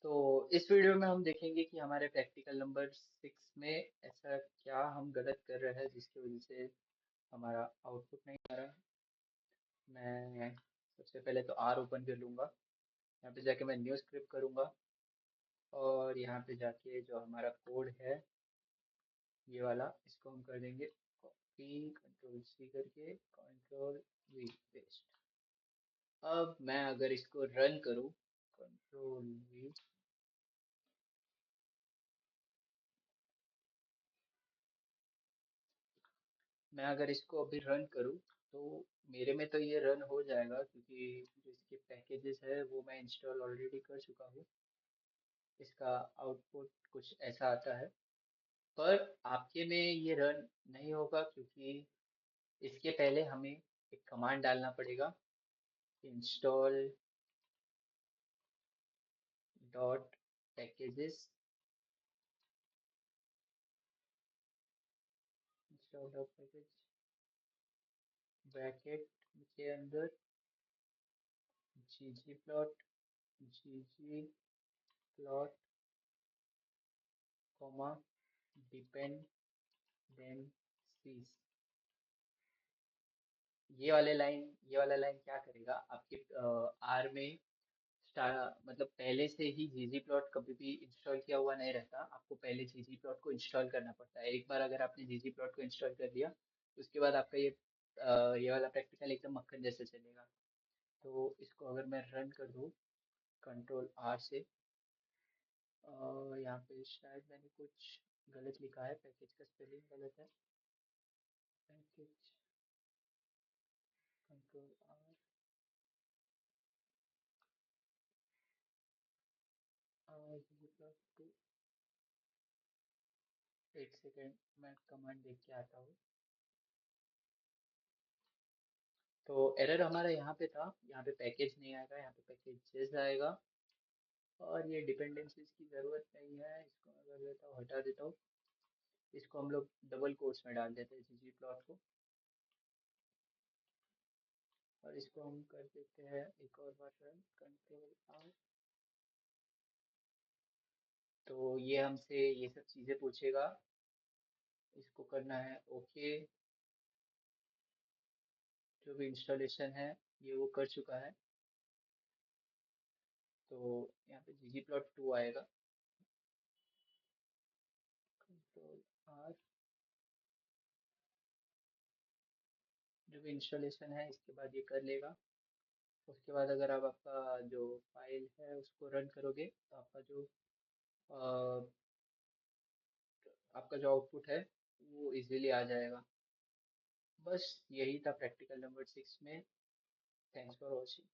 तो इस वीडियो में हम देखेंगे कि हमारे प्रैक्टिकल नंबर 6 में ऐसा क्या हम गलत कर रहे हैं जिसकी वजह से हमारा आउटपुट नहीं आ रहा। मैं सबसे पहले तो आर ओपन कर लूंगा। यहाँ पे जाके मैं न्यू स्क्रिप्ट करूंगा और यहाँ पे जाके जो हमारा कोड है ये वाला इसको हम कर देंगे कॉपी, कंट्रोल सी करके कंट्रोल वी पेस्ट। अब मैं अगर इसको रन करूँ, कंट्रोल वी, मैं अगर इसको अभी रन करूँ तो मेरे में तो ये रन हो जाएगा क्योंकि जो इसके पैकेजेस है वो मैं इंस्टॉल ऑलरेडी कर चुका हूँ। इसका आउटपुट कुछ ऐसा आता है, पर आपके में ये रन नहीं होगा क्योंकि इसके पहले हमें एक कमांड डालना पड़ेगा, install dot packages, install dot package bracket के अंदर ggplot, ggplot कॉमा डिपेंडेंसीज। ये वाला लाइन क्या करेगा आपके आर में मतलब पहले से ही जीजी प्लॉट कभी भी इंस्टॉल किया हुआ नहीं रहता, आपको पहले जीजी प्लॉट को इंस्टॉल करना पड़ता है। एक बार अगर आपने जीजी प्लॉट को इंस्टॉल कर लिया तो उसके बाद आपका ये वाला प्रैक्टिकल एकदम मक्खन जैसे चलेगा। तो इसको अगर मैं रन कर दूँ कंट्रोल आर से, यहाँ पे शायद मैंने कुछ गलत लिखा है, पैकेज का स्पेलिंग गलत है। पैकेज, कंट्रोल आर, जीजी प्लॉट टू, एक सेकेंड मैं कमांड देख के आता हूँ। तो एरर हमारा यहाँ पे था, यहाँ पे पैकेज नहीं आएगा, यहाँ पे पैकेजेस आएगा। और ये डिपेंडेंसीज की जरूरत नहीं है, इसको मैं कर देता हूँ, हटा देता हूँ। इसको हम लोग डबल कोट्स में डाल देते हैं जीजी प्लॉट को, और इसको हम कर देते हैं एक और बार रन कंट्रोल आर। तो ये हमसे ये सब चीजें पूछेगा, इसको करना है ओके। जो भी इंस्टॉलेशन है ये वो कर चुका है। तो यहाँ पे ggplot2 आएगा, कंट्रोल आर। जो भी इंस्टॉलेशन है इसके बाद ये कर लेगा। उसके बाद अगर आप आपका जो फाइल है उसको रन करोगे तो अ, आपका जो आउटपुट है वो इजीली आ जाएगा। बस यही था प्रैक्टिकल नंबर 6 में। Thanks for watching.